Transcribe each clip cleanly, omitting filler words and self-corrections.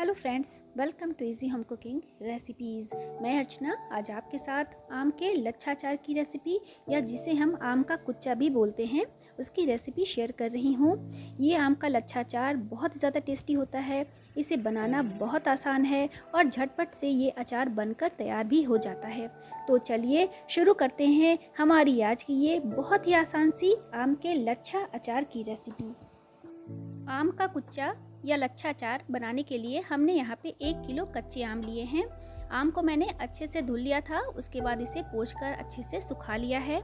Hello friends, welcome to easy home cooking recipes. मैं अर्चना आज आपके साथ आम के लच्छा अचार की रेसिपी या जिसे हम आम का कुच्चा भी बोलते हैं उसकी रेसिपी शेयर कर रही हूँ। ये आम का लच्छा अचार बहुत ज़्यादा टेस्टी होता है। इसे बनाना बहुत आसान है और झटपट से ये अचार बनकर तैयार भी हो जाता है। तो चलिए शुरू करते हैं हमारी आज की ये बहुत ही आसान सी आम के लच्छा अचार की रेसिपी। आम का कुच्चा या लच्छा अचार बनाने के लिए हमने यहाँ पे 1 किलो कच्चे आम लिए हैं। आम को मैंने अच्छे से धुल लिया था, उसके बाद इसे पोंछकर अच्छे से सुखा लिया है।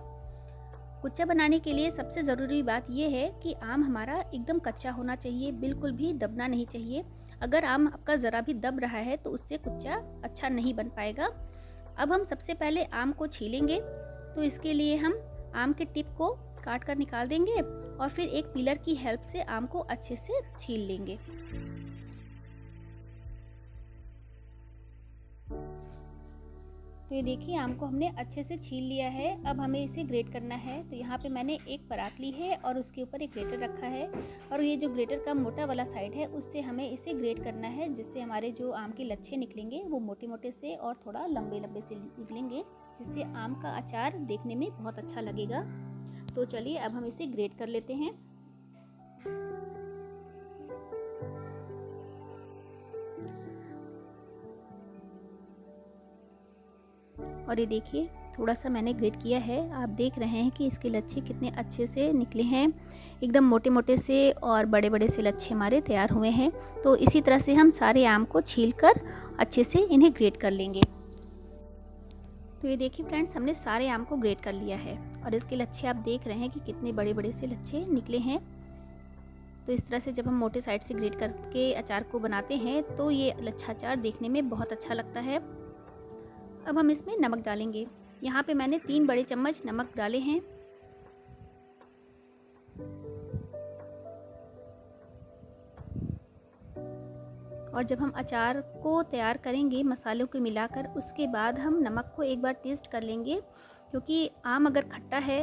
कुच्चा बनाने के लिए सबसे ज़रूरी बात यह है कि आम हमारा एकदम कच्चा होना चाहिए, बिल्कुल भी दबना नहीं चाहिए। अगर आम आपका ज़रा भी दब रहा है तो उससे कुच्चा अच्छा नहीं बन पाएगा। अब हम सबसे पहले आम को छीलेंगे, तो इसके लिए हम आम के टिप को काट कर निकाल देंगे और फिर एक पीलर की हेल्प से आम को अच्छे से छील लेंगे। तो ये देखिए आम को हमने अच्छे से छील लिया है। अब हमें इसे ग्रेट करना है। तो यहाँ पे मैंने एक परात ली है और उसके ऊपर एक ग्रेटर रखा है और ये जो ग्रेटर का मोटा वाला साइड है उससे हमें इसे ग्रेट करना है, जिससे हमारे जो आम के लच्छे निकलेंगे वो मोटे मोटे से और थोड़ा लंबे लंबे से निकलेंगे, जिससे आम का अचार देखने में बहुत अच्छा लगेगा। तो चलिए अब हम इसे ग्रेट कर लेते हैं। और ये देखिए थोड़ा सा मैंने ग्रेट किया है। आप देख रहे हैं कि इसके लच्छे कितने अच्छे से निकले हैं, एकदम मोटे मोटे से और बड़े बड़े से लच्छे हमारे तैयार हुए हैं। तो इसी तरह से हम सारे आम को छीलकर अच्छे से इन्हें ग्रेट कर लेंगे। तो ये देखिए फ्रेंड्स, हमने सारे आम को ग्रेट कर लिया है और इसके लच्छे आप देख रहे हैं कि कितने बड़े बड़े से लच्छे निकले हैं। तो इस तरह से जब हम मोटे साइड से ग्रेट करके अचार को बनाते हैं तो ये लच्छा अचार देखने में बहुत अच्छा लगता है। अब हम इसमें नमक डालेंगे। यहाँ पे मैंने 3 बड़े चम्मच नमक डाले हैं। और जब हम अचार को तैयार करेंगे मसालों को मिलाकर, उसके बाद हम नमक को एक बार टेस्ट कर लेंगे, क्योंकि आम अगर खट्टा है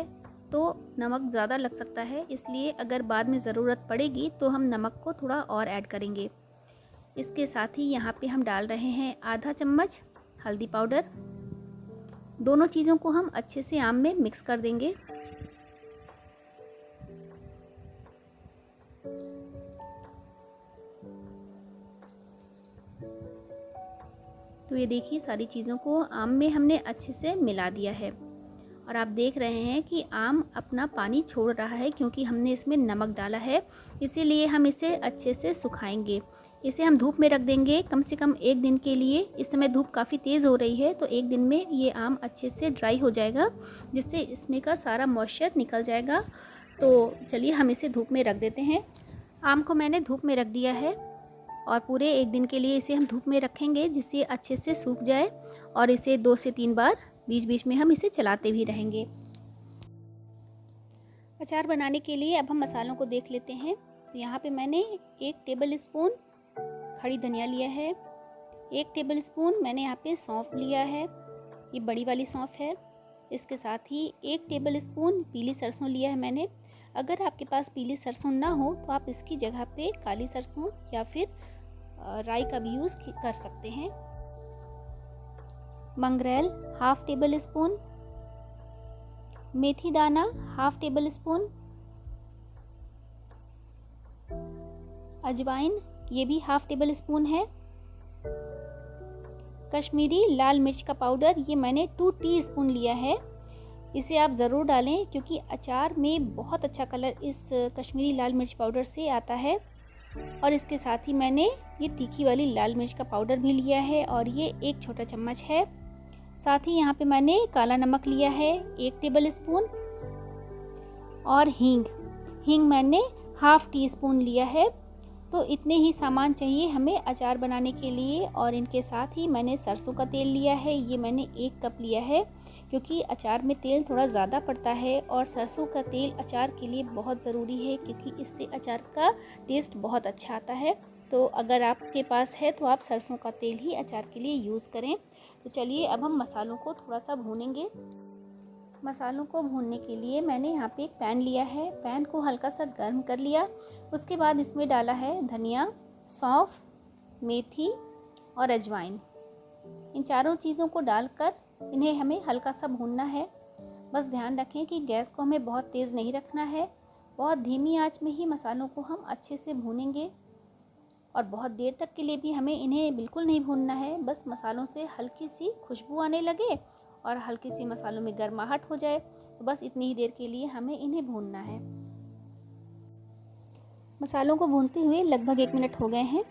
तो नमक ज़्यादा लग सकता है, इसलिए अगर बाद में ज़रूरत पड़ेगी तो हम नमक को थोड़ा और ऐड करेंगे। इसके साथ ही यहाँ पे हम डाल रहे हैं आधा चम्मच हल्दी पाउडर। दोनों चीज़ों को हम अच्छे से आम में मिक्स कर देंगे। तो ये देखिए सारी चीज़ों को आम में हमने अच्छे से मिला दिया है और आप देख रहे हैं कि आम अपना पानी छोड़ रहा है, क्योंकि हमने इसमें नमक डाला है। इसीलिए हम इसे अच्छे से सुखाएंगे। इसे हम धूप में रख देंगे कम से कम 1 दिन के लिए। इस समय धूप काफ़ी तेज़ हो रही है, तो 1 दिन में ये आम अच्छे से ड्राई हो जाएगा, जिससे इसमें का सारा मॉइस्चर निकल जाएगा। तो चलिए हम इसे धूप में रख देते हैं। आम को मैंने धूप में रख दिया है और पूरे 1 दिन के लिए इसे हम धूप में रखेंगे, जिससे अच्छे से सूख जाए और इसे 2 से 3 बार बीच बीच में हम इसे चलाते भी रहेंगे। अचार बनाने के लिए अब हम मसालों को देख लेते हैं। तो यहाँ पे मैंने 1 टेबल स्पून खड़ी धनिया लिया है, 1 टेबल स्पून मैंने यहाँ पे सौंफ लिया है, ये बड़ी वाली सौंफ है। इसके साथ ही 1 टेबल स्पून पीली सरसों लिया है मैंने। अगर आपके पास पीली सरसों ना हो तो आप इसकी जगह पे काली सरसों या फिर राई का भी यूज़ कर सकते हैं। मंगरेल हाफ टेबल स्पून, मेथी दाना हाफ टेबल स्पून, अजवाइन ये भी हाफ टेबल स्पून है। कश्मीरी लाल मिर्च का पाउडर ये मैंने 2 टीस्पून लिया है। इसे आप ज़रूर डालें, क्योंकि अचार में बहुत अच्छा कलर इस कश्मीरी लाल मिर्च पाउडर से आता है। और इसके साथ ही मैंने ये तीखी वाली लाल मिर्च का पाउडर भी लिया है और ये 1 छोटा चम्मच है। साथ ही यहाँ पे मैंने काला नमक लिया है 1 टेबल स्पून और हींग मैंने हाफ टी स्पून लिया है। तो इतने ही सामान चाहिए हमें अचार बनाने के लिए। और इनके साथ ही मैंने सरसों का तेल लिया है, ये मैंने 1 कप लिया है, क्योंकि अचार में तेल थोड़ा ज़्यादा पड़ता है और सरसों का तेल अचार के लिए बहुत ज़रूरी है, क्योंकि इससे अचार का टेस्ट बहुत अच्छा आता है। तो अगर आपके पास है तो आप सरसों का तेल ही अचार के लिए यूज़ करें। तो चलिए अब हम मसालों को थोड़ा सा भूनेंगे। मसालों को भूनने के लिए मैंने यहाँ पे एक पैन लिया है। पैन को हल्का सा गर्म कर लिया। उसके बाद इसमें डाला है धनिया, सौंफ, मेथी और अजवाइन, इन चारों चीज़ों को डालकर इन्हें हमें हल्का सा भूनना है। बस ध्यान रखें कि गैस को हमें बहुत तेज़ नहीं रखना है, बहुत धीमी आंच में ही मसालों को हम अच्छे से भूनेंगे। और बहुत देर तक के लिए भी हमें इन्हें बिल्कुल नहीं भूनना है। बस मसालों से हल्की सी खुशबू आने लगे और हल्की सी मसालों में गर्माहट हो जाए, तो बस इतनी ही देर के लिए हमें इन्हें भूनना है। मसालों को भूनते हुए लगभग 1 मिनट हो गए हैं।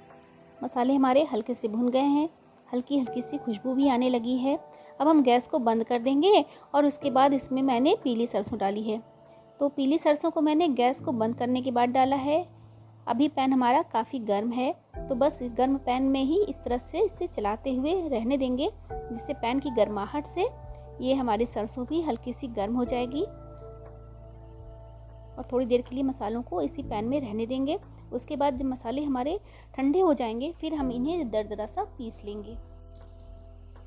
मसाले हमारे हल्के से भुन गए हैं, हल्की हल्की सी खुशबू भी आने लगी है। अब हम गैस को बंद कर देंगे और उसके बाद इसमें मैंने पीली सरसों डाली है। तो पीली सरसों को मैंने गैस को बंद करने के बाद डाला है। अभी पैन हमारा काफ़ी गर्म है, तो बस गर्म पैन में ही इस तरह से इसे चलाते हुए रहने देंगे, जिससे पैन की गर्माहट से ये हमारी सरसों भी हल्की सी गर्म हो जाएगी। और थोड़ी देर के लिए मसालों को इसी पैन में रहने देंगे। उसके बाद जब मसाले हमारे ठंडे हो जाएंगे, फिर हम इन्हें दरदरा सा पीस लेंगे।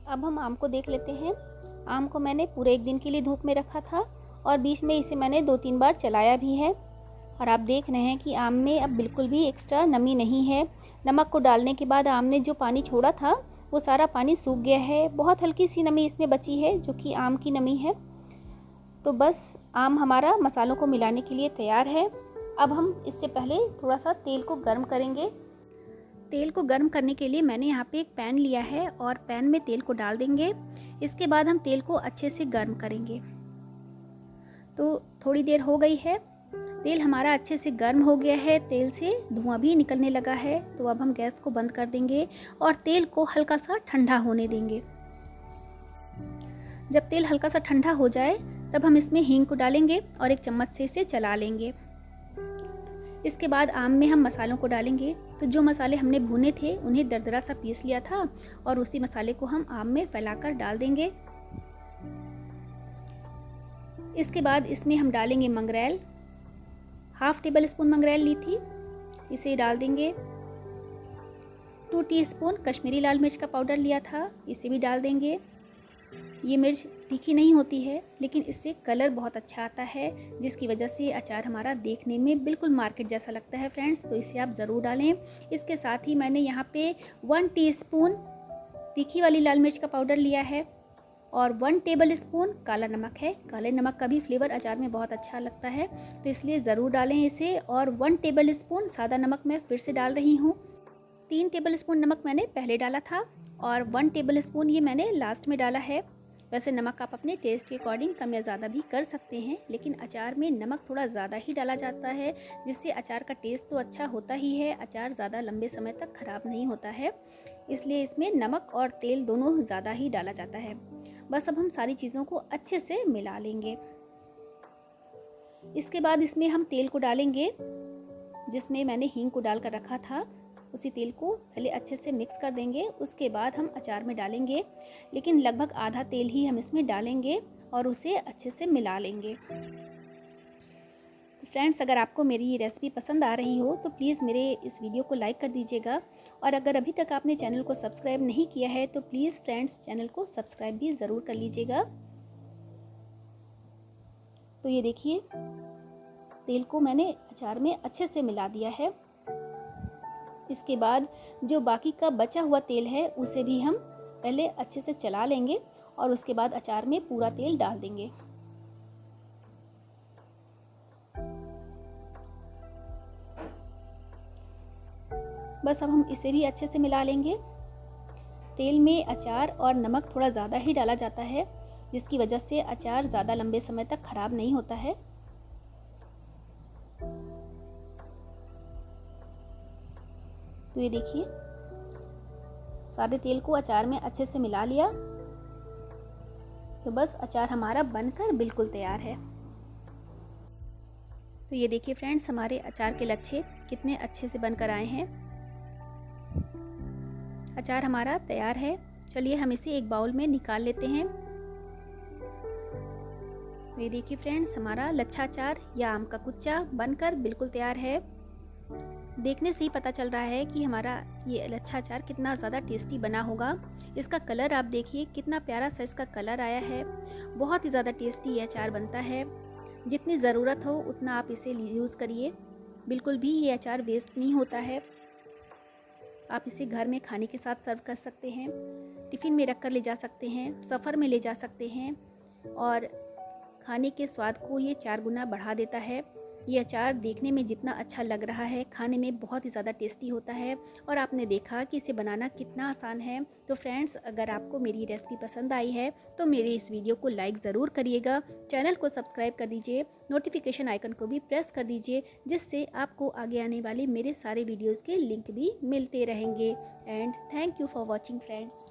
अब हम आम को देख लेते हैं। आम को मैंने पूरे 1 दिन के लिए धूप में रखा था और बीच में इसे मैंने 2-3 बार चलाया भी है। और आप देख रहे हैं कि आम में अब बिल्कुल भी एक्स्ट्रा नमी नहीं है। नमक को डालने के बाद आम ने जो पानी छोड़ा था वो सारा पानी सूख गया है। बहुत हल्की सी नमी इसमें बची है, जो कि आम की नमी है। तो बस आम हमारा मसालों को मिलाने के लिए तैयार है। अब हम इससे पहले थोड़ा सा तेल को गर्म करेंगे। तेल को गर्म करने के लिए मैंने यहाँ पे एक पैन लिया है और पैन में तेल को डाल देंगे। इसके बाद हम तेल को अच्छे से गर्म करेंगे। तो थोड़ी देर हो गई है, तेल हमारा अच्छे से गर्म हो गया है, तेल से धुआं भी निकलने लगा है। तो अब हम गैस को बंद कर देंगे और तेल को हल्का सा ठंडा होने देंगे। जब तेल हल्का सा ठंडा हो जाए तब हम इसमें हींग को डालेंगे और एक चम्मच से इसे चला लेंगे। इसके बाद आम में हम मसालों को डालेंगे। तो जो मसाले हमने भुने थे उन्हें दरदरा सा पीस लिया था और उसी मसाले को हम आम में फैलाकर डाल देंगे। इसके बाद इसमें हम डालेंगे मंगरेल। 1/2 टेबल स्पून मंगरेल ली थी, इसे डाल देंगे। 2 टीस्पून कश्मीरी लाल मिर्च का पाउडर लिया था, इसे भी डाल देंगे। ये मिर्च तीखी नहीं होती है, लेकिन इससे कलर बहुत अच्छा आता है, जिसकी वजह से अचार हमारा देखने में बिल्कुल मार्केट जैसा लगता है फ्रेंड्स। तो इसे आप ज़रूर डालें। इसके साथ ही मैंने यहाँ पे 1 टीस्पून तीखी वाली लाल मिर्च का पाउडर लिया है और 1 टेबल स्पून काला नमक है। काले नमक का भी फ्लेवर अचार में बहुत अच्छा लगता है, तो इसलिए ज़रूर डालें इसे। और 1 टेबल स्पून सादा नमक मैं फिर से डाल रही हूँ। 3 टेबल स्पून नमक मैंने पहले डाला था और 1 टेबल स्पून ये मैंने लास्ट में डाला है। वैसे नमक आप अपने टेस्ट के अकॉर्डिंग कम या ज़्यादा भी कर सकते हैं, लेकिन अचार में नमक थोड़ा ज़्यादा ही डाला जाता है, जिससे अचार का टेस्ट तो अच्छा होता ही है, अचार ज़्यादा लंबे समय तक ख़राब नहीं होता है। इसलिए इसमें नमक और तेल दोनों ज़्यादा ही डाला जाता है। बस अब हम सारी चीज़ों को अच्छे से मिला लेंगे। इसके बाद इसमें हम तेल को डालेंगे, जिसमें मैंने हींग को डालकर रखा था। उसी तेल को पहले अच्छे से मिक्स कर देंगे, उसके बाद हम अचार में डालेंगे, लेकिन लगभग आधा तेल ही हम इसमें डालेंगे और उसे अच्छे से मिला लेंगे। तो फ्रेंड्स, अगर आपको मेरी ये रेसिपी पसंद आ रही हो तो प्लीज़ मेरे इस वीडियो को लाइक कर दीजिएगा। और अगर अभी तक आपने चैनल को सब्सक्राइब नहीं किया है तो प्लीज़ फ्रेंड्स चैनल को सब्सक्राइब भी ज़रूर कर लीजिएगा। तो ये देखिए, तेल को मैंने अचार में अच्छे से मिला दिया है। इसके बाद जो बाकी का बचा हुआ तेल है उसे भी हम पहले अच्छे से चला लेंगे और उसके बाद अचार में पूरा तेल डाल देंगे। बस अब हम इसे भी अच्छे से मिला लेंगे। तेल में अचार और नमक थोड़ा ज़्यादा ही डाला जाता है, जिसकी वजह से अचार ज़्यादा लंबे समय तक ख़राब नहीं होता है। तो ये देखिए, सारे तेल को अचार में अच्छे से मिला लिया। तो बस अचार हमारा बनकर बिल्कुल तैयार है। तो ये देखिए फ्रेंड्स, हमारे अचार के लच्छे कितने अच्छे से बनकर आए हैं। अचार हमारा तैयार है। चलिए हम इसे एक बाउल में निकाल लेते हैं। तो ये देखिए फ्रेंड्स, हमारा लच्छा अचार या आम का कुच्चा बनकर बिल्कुल तैयार है। देखने से ही पता चल रहा है कि हमारा ये लच्छा अचार कितना ज़्यादा टेस्टी बना होगा। इसका कलर आप देखिए, कितना प्यारा सा इसका कलर आया है। बहुत ही ज़्यादा टेस्टी ये अचार बनता है। जितनी ज़रूरत हो उतना आप इसे यूज़ करिए, बिल्कुल भी ये अचार वेस्ट नहीं होता है। आप इसे घर में खाने के साथ सर्व कर सकते हैं, टिफ़िन में रख कर ले जा सकते हैं, सफ़र में ले जा सकते हैं और खाने के स्वाद को ये 4 गुना बढ़ा देता है। ये अचार देखने में जितना अच्छा लग रहा है, खाने में बहुत ही ज़्यादा टेस्टी होता है और आपने देखा कि इसे बनाना कितना आसान है। तो फ्रेंड्स, अगर आपको मेरी रेसिपी पसंद आई है तो मेरे इस वीडियो को लाइक ज़रूर करिएगा, चैनल को सब्सक्राइब कर दीजिए, नोटिफिकेशन आइकन को भी प्रेस कर दीजिए, जिससे आपको आगे आने वाले मेरे सारे वीडियोज़ के लिंक भी मिलते रहेंगे। And thank you for watching friends.